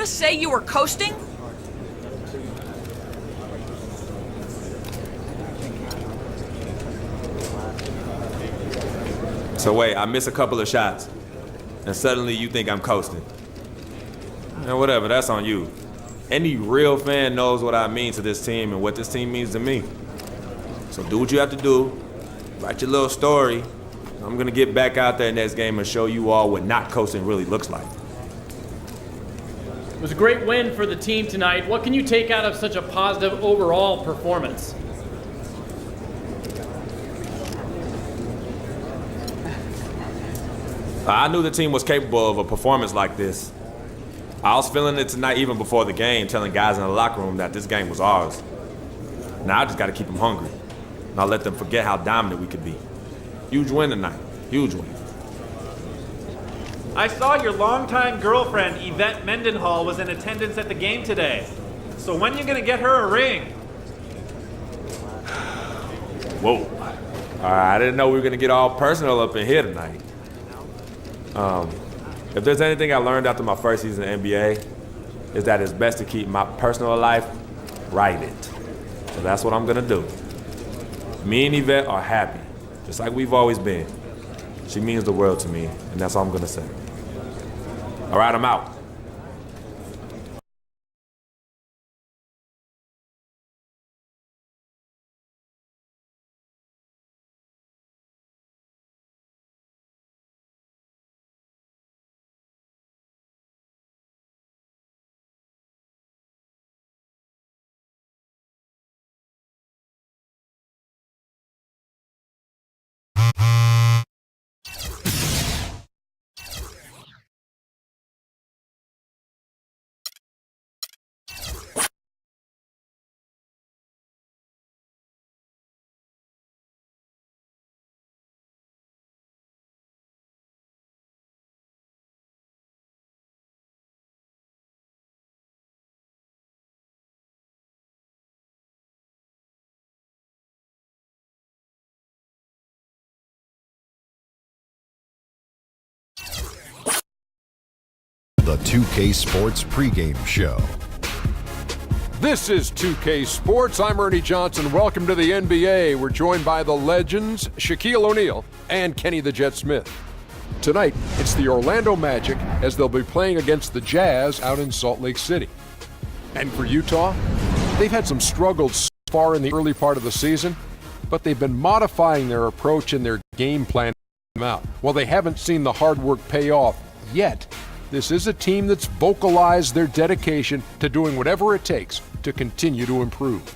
to say you were coasting? So wait, I miss a couple of shots, and suddenly you think I'm coasting. And whatever, that's on you. Any real fan knows what I mean to this team and what this team means to me. So do what you have to do, write your little story. I'm gonna get back out there next game and show you all what not coasting really looks like. It was a great win for the team tonight. What can you take out of such a positive overall performance? I knew the team was capable of a performance like this. I was feeling it tonight even before the game, telling guys in the locker room that this game was ours. Now I just gotta keep them hungry. Not let them forget how dominant we could be. Huge win tonight, huge win. I saw your longtime girlfriend, Yvette Mendenhall, was in attendance at the game today. So when you gonna get her a ring? Whoa. I didn't know we were gonna get all personal up in here tonight. If there's anything I learned after my first season in the NBA, is that it's best to keep my personal life private. So that's what I'm gonna do. Me and Yvette are happy, just like we've always been. She means the world to me, and that's all I'm gonna say. All right, I'm out. The 2K Sports pregame show. This is 2K Sports. I'm Ernie Johnson. Welcome to the NBA. We're joined by the legends Shaquille O'Neal and Kenny the Jet Smith. Tonight, it's the Orlando Magic as they'll be playing against the Jazz out in Salt Lake City. And for Utah, they've had some struggles so far in the early part of the season, but they've been modifying their approach and their game plan out. While they haven't seen the hard work pay off yet, this is a team that's vocalized their dedication to doing whatever it takes to continue to improve.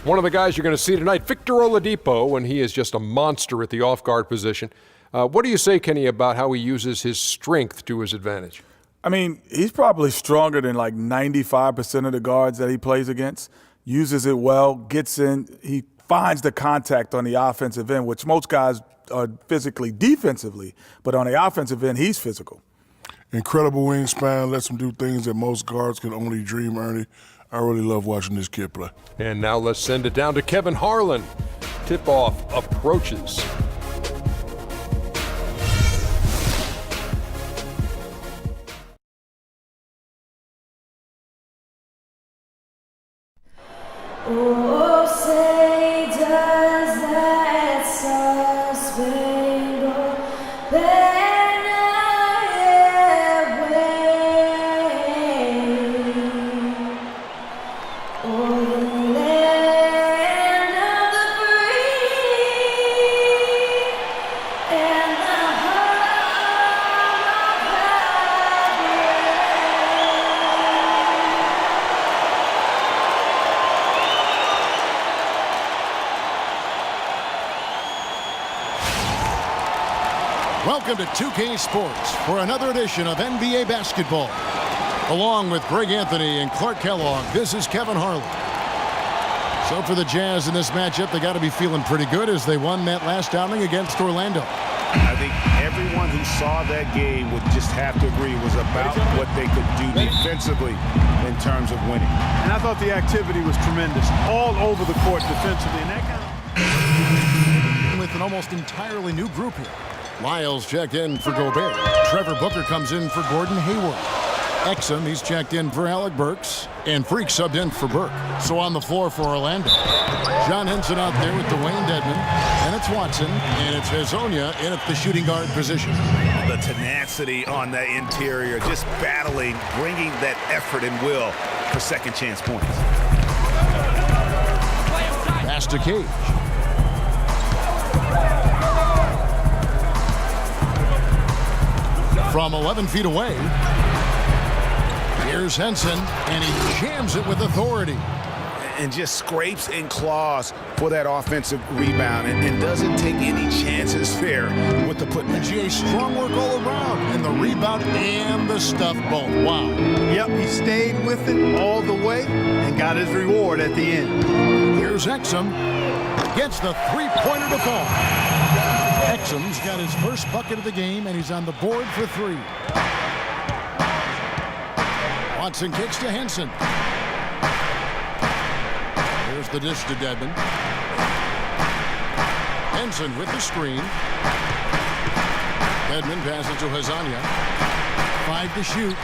One of the guys you're going to see tonight, Victor Oladipo, and he is just a monster at the off-guard position. What do you say, Kenny, about how he uses his strength to his advantage? I mean, he's probably stronger than like 95% of the guards that he plays against. Uses it well, gets in. He finds the contact on the offensive end, which most guys are physically defensively, but on the offensive end, he's physical. Incredible wingspan, lets him do things that most guards can only dream, Ernie. I really love watching this kid play. And now let's send it down to Kevin Harlan. Tip-off approaches. Oh, say does that star-spangled banner wave o'er the land of the free and the home of the Welcome to 2K Sports for another edition of NBA basketball. Along with Greg Anthony and Clark Kellogg, this is Kevin Harlan. So for the Jazz in this matchup, they got to be feeling pretty good as they won that last outing against Orlando. I think everyone who saw that game would just have to agree was about what they could do defensively in terms of winning. And I thought the activity was tremendous all over the court defensively. And that kind of... With an almost entirely new group here. Lyles checked in for Gobert. Trevor Booker comes in for Gordon Hayward. Exum, he's checked in for Alec Burks, and Freak subbed in for Burke. So on the floor for Orlando, John Henson out there with Dwayne Dedman, and it's Watson, and it's Hazonia in at the shooting guard position. The tenacity on the interior, just battling, bringing that effort and will for second chance points. Pass to Cage. From 11 feet away, here's Henson, and he jams it with authority. And just scrapes and claws for that offensive rebound and doesn't take any chances there with the putback. GA, strong work all around, and the rebound and the stuff both. Wow. Yep, he stayed with it all the way and got his reward at the end. Here's Exum. Gets the three-pointer to fall. Exum's got his first bucket of the game, and he's on the board for 3. Watson kicks to Henson. Here's the dish to Dedman. Henson with the screen. Dedman passes to Hazonia. 5 to shoot.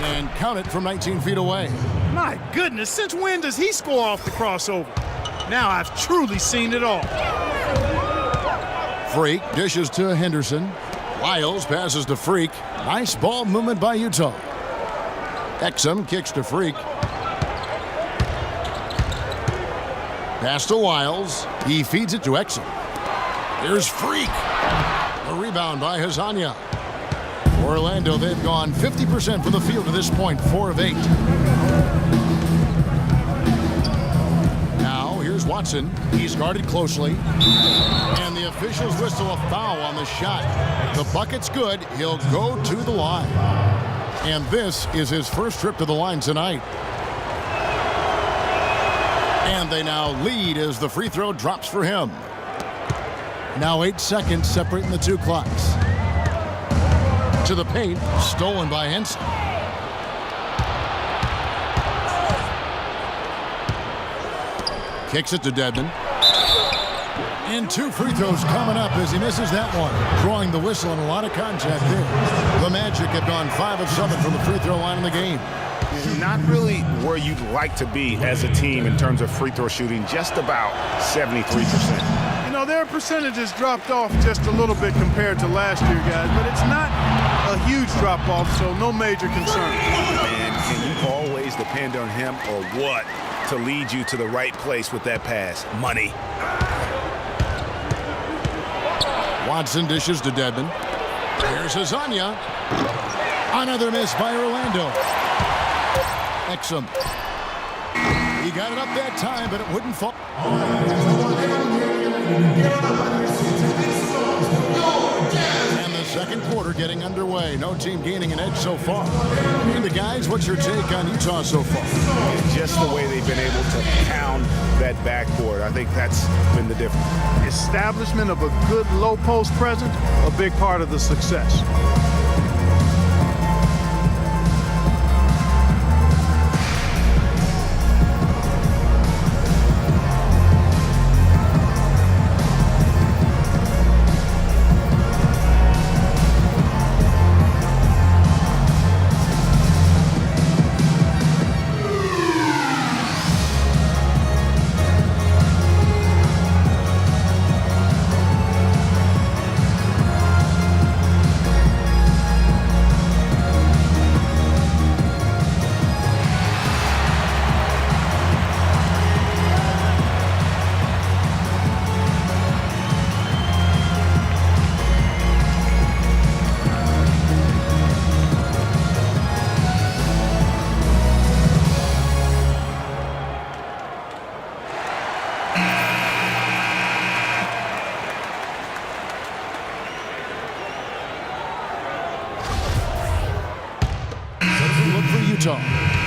And count it from 19 feet away. My goodness, since when does he score off the crossover? Now I've truly seen it all. Freak dishes to Henderson. Wiles passes to Freak. Nice ball movement by Utah. Exum kicks to Freak. Pass to Wiles. He feeds it to Exum. Here's Freak. A rebound by Hazonia. Orlando, they've gone 50% from the field to this point, 4 of 8. Now, here's Watson. He's guarded closely. And the officials whistle a foul on the shot. The bucket's good. He'll go to the line. And this is his first trip to the line tonight. And they now lead as the free throw drops for him. Now 8 seconds separating the 2 clocks. To the paint, stolen by Henson. Kicks it to Dedman. And 2 free throws coming up as he misses that one. Drawing the whistle and a lot of contact there. The Magic have gone 5 of 7 from the free throw line in the game. Not really where you'd like to be as a team in terms of free throw shooting, just about 73%. You know, their percentages dropped off just a little bit compared to last year, guys, but it's not a huge drop-off, so no major concern. And can you always depend on him or what to lead you to the right place with that pass? Money. Watson dishes to Dedman. Here's Hazonia. Another miss by Orlando. Exum. He got it up that time, but it wouldn't fall. And the second quarter getting underway. No team gaining an edge so far. And the guys, what's your take on Utah so far? Just the way they've been able to pound that backboard. I think that's been the difference. Establishment of a good low post presence, a big part of the success.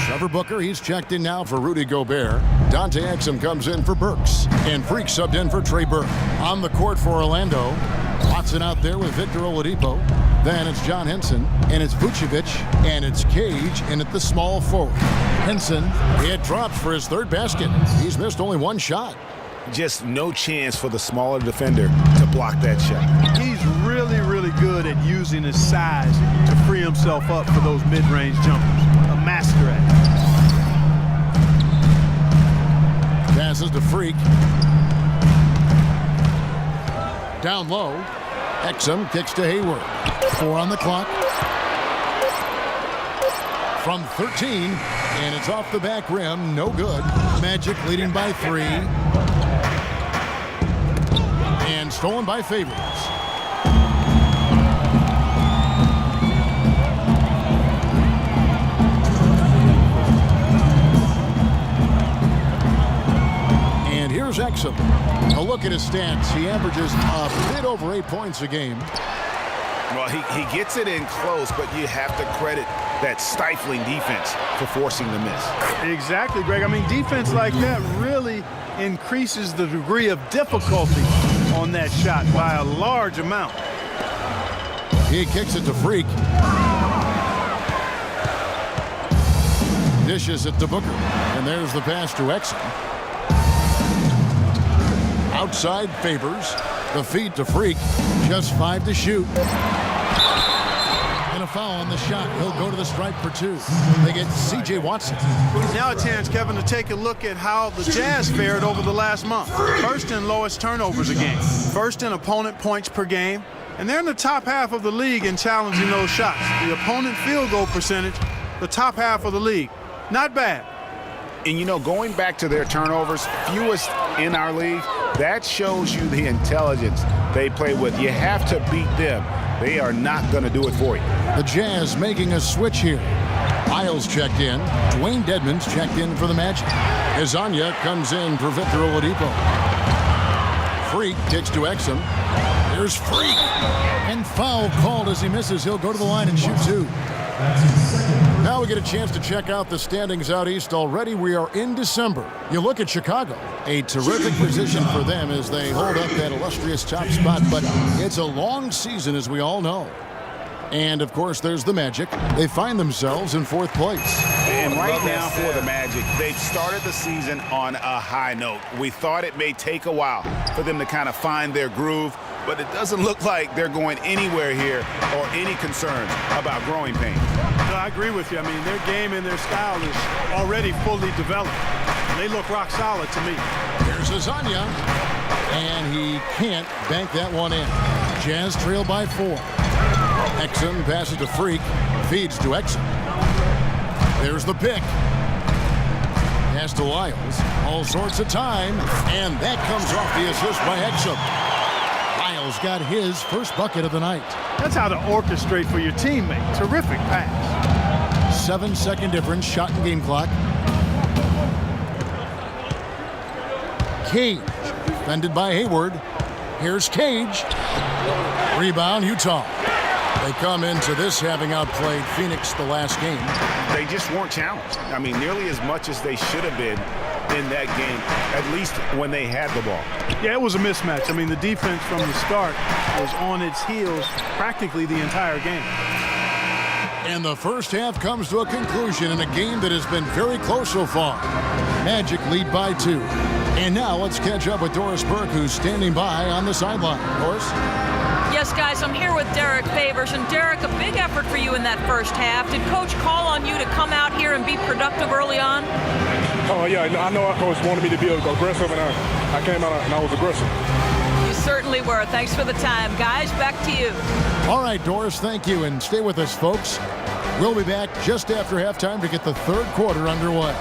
Trevor Booker, he's checked in now for Rudy Gobert. Dante Exum comes in for Burks. And Freak subbed in for Trey Burke. On the court for Orlando, Watson out there with Victor Oladipo. Then it's John Henson, and it's Vucevic, and it's Cage, and at the small forward. Henson, he had dropped for his 3rd basket. He's missed only 1 shot. Just no chance for the smaller defender to block that shot. He's really good at using his size to free himself up for those mid-range jumpers. A master at it. Passes to Freak. Down low. Exum kicks to Hayward. 4 on the clock. From 13, and it's off the back rim. No good. Magic leading by 3. And stolen by Favors. And here's Exum. A look at his stats. He averages a bit over 8 points a game. Well, he gets it in close, but you have to credit that stifling defense for forcing the miss. Exactly, Greg. I mean, defense like that really increases the degree of difficulty on that shot by a large amount. He kicks it to Freak. Dishes it to Booker. And there's the pass to Exum. Outside Favors. The feed to Freak. Just 5 to shoot. And a foul on the shot. He'll go to the stripe for 2. They get C.J. Watson. Now a chance, Kevin, to take a look at how the Jazz fared over the last month. First in lowest turnovers a game. First in opponent points per game. And they're in the top half of the league in challenging those shots. The opponent field goal percentage, the top half of the league. Not bad. And, you know, going back to their turnovers, fewest in our league, that shows you the intelligence they play with. You have to beat them. They are not going to do it for you. The Jazz making a switch here. Isles checked in. Dwayne Dedmon's checked in for the Magic. Izanya comes in for Victor Oladipo. Freak kicks to Exum. There's Freak. And foul called as he misses. He'll go to the line and shoot 2. Now we get a chance to check out the standings out east already. We are in December. You look at Chicago, a terrific position for them as they hold up that illustrious top spot, but it's a long season, as we all know. And, of course, there's the Magic. They find themselves in 4th place. And right now for the Magic, they've started the season on a high note. We thought it may take a while for them to kind of find their groove, but it doesn't look like they're going anywhere here or any concerns about growing pains. No, I agree with you. I mean, their game and their style is already fully developed. They look rock solid to me. Here's Izanya, and he can't bank that one in. Jazz trail by 4. Exum passes to Freak, feeds to Exum. There's the pick. Pass to Lyles. All sorts of time, and that comes off the assist by Exum. Lyles got his first bucket of the night. That's how to orchestrate for your teammate. Terrific pass. 7-second difference, shot and game clock. Cage, defended by Hayward. Here's Cage. Rebound, Utah. They come into this having outplayed Phoenix the last game. They just weren't challenged. I mean, nearly as much as they should have been in that game, at least when they had the ball. Yeah, it was a mismatch. I mean, the defense from the start was on its heels practically the entire game. And the first half comes to a conclusion in a game that has been very close so far. Magic lead by 2. And now let's catch up with Doris Burke, who's standing by on the sideline. Doris? Yes, guys, I'm here with Derek Favors. And Derek, a big effort for you in that first half. Did Coach call on you to come out here and be productive early on? Oh, yeah, I know our coach wanted me to be aggressive, and I came out and I was aggressive. You certainly were. Thanks for the time. Guys, back to you. All right, Doris, thank you. And stay with us, folks. We'll be back just after halftime to get the third quarter underway.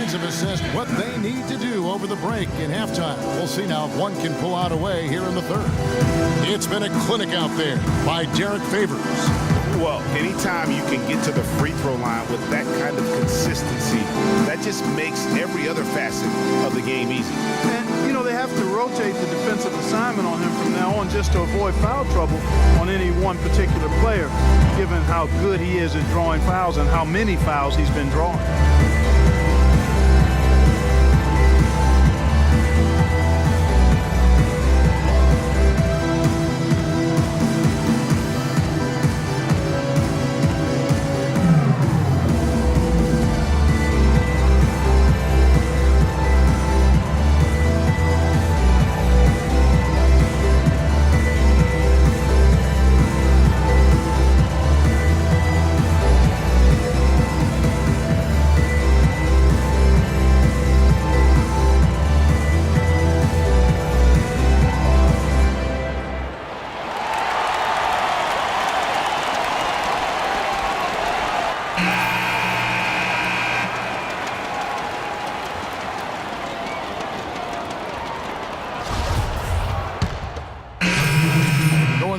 Have assessed what they need to do over the break in halftime. We'll see now if one can pull out a way here in the third. It's been a clinic out there by Derek Favors. Well, anytime you can get to the free throw line with that kind of consistency, that just makes every other facet of the game easy. And, you know, they have to rotate the defensive assignment on him from now on just to avoid foul trouble on any one particular player, given how good he is at drawing fouls and how many fouls he's been drawing.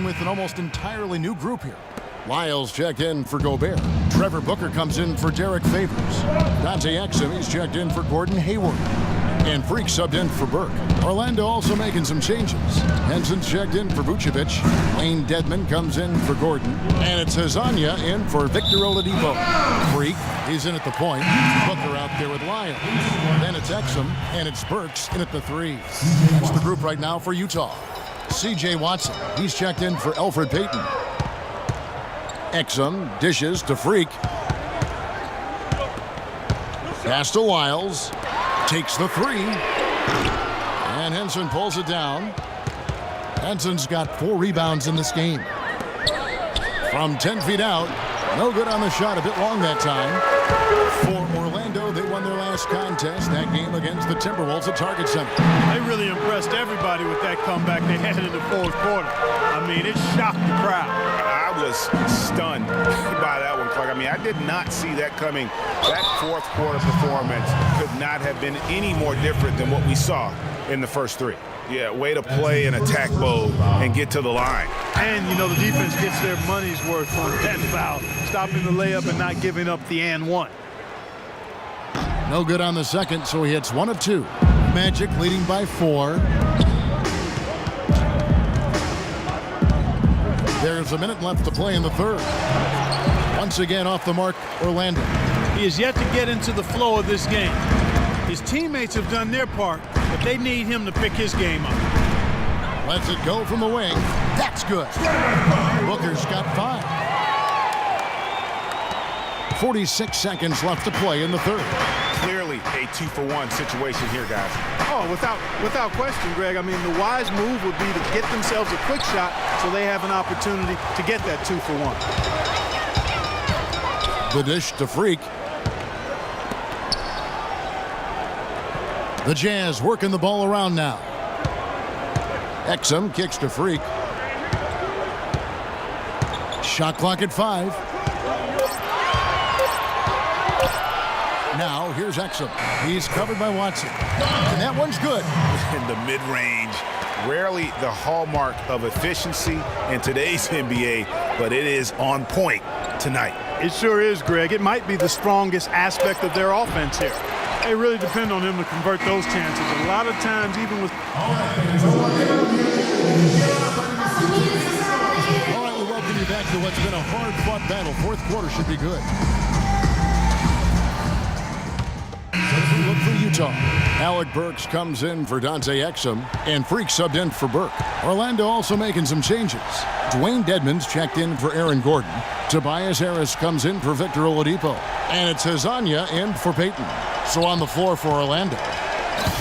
With an almost entirely new group here. Lyles checked in for Gobert. Trevor Booker comes in for Derek Favors. Dante Exum, he's checked in for Gordon Hayward. And Freak subbed in for Burke. Orlando also making some changes. Henson's checked in for Vucevic. Wayne Dedmon comes in for Gordon. And it's Hazanya in for Victor Oladipo. Freak, he's in at the point. Booker out there with Lyles. Then it's Exum, and it's Burks in at the 3. That's the group right now for Utah. C.J. Watson, he's checked in for Elfrid Payton. Exum dishes to Freak. Pass to Lyles. Takes the 3. And Henson pulls it down. Henson's got 4 rebounds in this game. From 10 feet out, no good on the shot, a bit long that time. For Orlando, they won their last contest, that game against the Timberwolves at Target Center. They really impressed everybody with that comeback they had in the fourth quarter. I mean, it shocked the crowd. I was stunned by that one, Clark. I mean, I did not see that coming. That fourth quarter performance could not have been any more different than what we saw in the first 3. Yeah, way to play in attack mode and get to the line. And, you know, the defense gets their money's worth on that foul, stopping the layup and not giving up the and 1. No good on the second, so he hits 1 of 2. Magic leading by 4. There's a minute left to play in the third. Once again off the mark, Orlando. He is yet to get into the flow of this game. His teammates have done their part, but they need him to pick his game up. Lets it go from the wing. That's good. Booker's got 5. 46 seconds left to play in the third. Clearly a 2-for-1 situation here, guys. Oh, without question, Greg. I mean, the wise move would be to get themselves a quick shot so they have an opportunity to get that 2-for-1. The dish to Freak. The Jazz working the ball around now. Exum kicks to Freak. Shot clock at 5. Now here's Exum. He's covered by Watson. And that one's good. In the mid-range, rarely the hallmark of efficiency in today's NBA, but it is on point tonight. It sure is, Greg. It might be the strongest aspect of their offense here. They really depend on him to convert those chances. A lot of times, even with... All right, we welcome you back to what's been a hard-fought battle. Fourth quarter should be good. So we look for Utah. Alec Burks comes in for Dante Exum, and Freak subbed in for Burke. Orlando also making some changes. Dwayne Dedmon's checked in for Aaron Gordon. Tobias Harris comes in for Victor Oladipo. And it's Hazanya in for Payton. So on the floor for Orlando.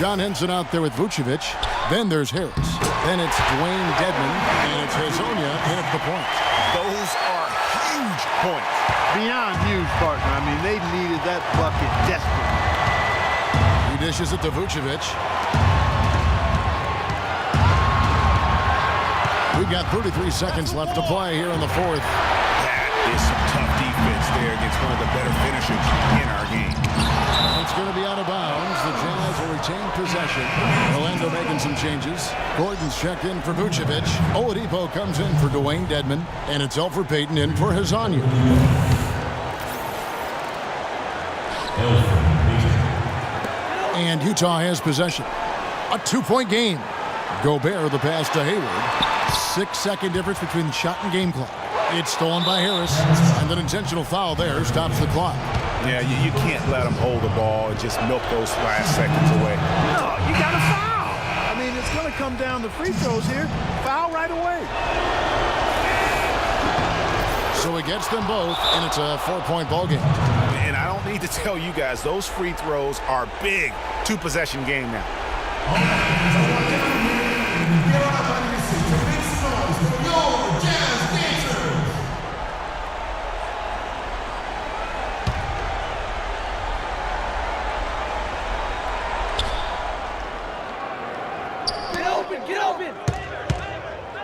John Henson out there with Vucevic. Then there's Harris. Then it's Dwayne Dedmon. And it's Hazanya in at the point. Those are huge points. Beyond huge, partner. I mean, they needed that bucket desperately. He dishes it to Vucevic. We've got 33 seconds left to play here in the fourth. That is some tough defense there against one of the better finishers in our game. It's going to be out of bounds. The Jazz will retain possession. Orlando making some changes. Gordon's checked in for Vucevic. Oladipo comes in for Dwayne Dedmon. And it's Elfrid Payton in for Hazanya. And Utah has possession. A 2-point game. Gobert the pass to Hayward. 6-second difference between the shot and game clock. It's stolen by Harris. And an intentional foul there stops the clock. Yeah, you can't let them hold the ball and just milk those last seconds away. No, you got to foul. I mean, it's going to come down to free throws here. Foul right away. So he gets them both, and it's a 4-point ball game. And I don't need to tell you guys, those free throws are big. 2-possession game now.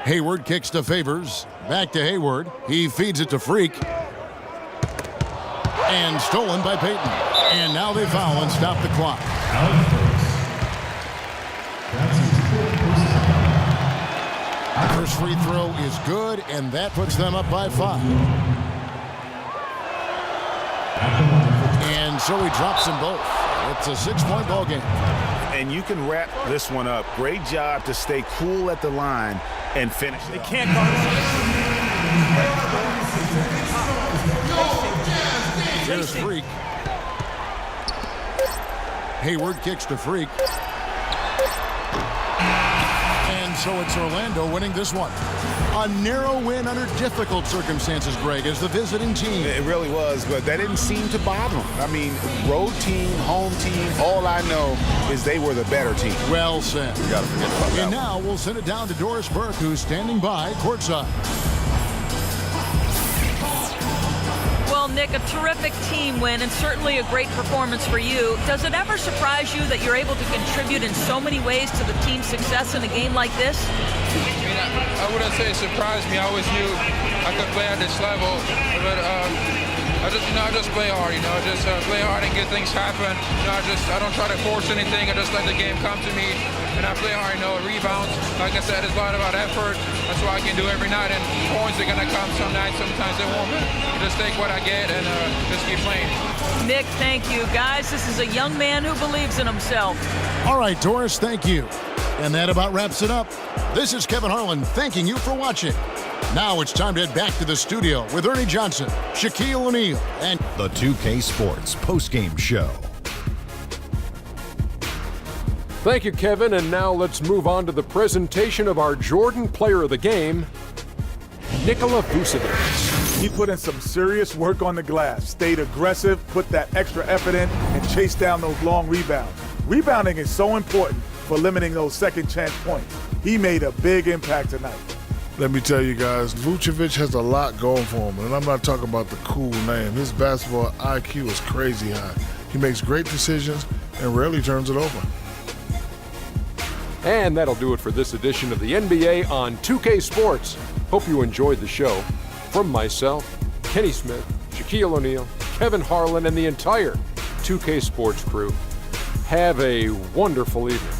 Hayward kicks to Favors. Back to Hayward. He feeds it to Freak. And stolen by Payton. And now they foul and stop the clock. First free throw is good, and that puts them up by 5. And so he drops them both. It's a 6-point ball game. And you can wrap this one up. Great job to stay cool at the line and finish it. They can't guard it. There's Freak. Hayward kicks to Freak. And so it's Orlando winning this one. A narrow win under difficult circumstances, Greg, as the visiting team. It really was, but that didn't seem to bother them. I mean, road team, home team, all I know is they were the better team. Well said. You gotta forget about that. And now we'll send it down to Doris Burke, who's standing by courtside. Well, Nick, a terrific team win and certainly a great performance for you. Does it ever surprise you that you're able to contribute in so many ways to the team's success in a game like this? I mean, I wouldn't say it surprised me. I always knew I could play at this level, but I just play hard. Just play hard and get things happen. I don't try to force anything. I just let the game come to me, and I play hard. Rebounds. Like I said, it's a lot about effort. That's what I can do every night. And points are gonna come some nights. Sometimes they won't. But just take what I get and just keep playing. Nick, thank you. Guys, this is a young man who believes in himself. All right, Doris, thank you. And that about wraps it up. This is Kevin Harlan thanking you for watching. Now it's time to head back to the studio with Ernie Johnson, Shaquille O'Neal, and the 2K Sports postgame show. Thank you, Kevin. And now let's move on to the presentation of our Jordan Player of the Game, Nikola Vucevic. He put in some serious work on the glass, stayed aggressive, put that extra effort in, and chased down those long rebounds. Rebounding is so important for limiting those second chance points. He made a big impact tonight. Let me tell you guys, Vucevic has a lot going for him, and I'm not talking about the cool name. His basketball IQ is crazy high. He makes great decisions and rarely turns it over. And that'll do it for this edition of the NBA on 2K Sports. Hope you enjoyed the show. From myself, Kenny Smith, Shaquille O'Neal, Kevin Harlan, and the entire 2K Sports crew, have a wonderful evening.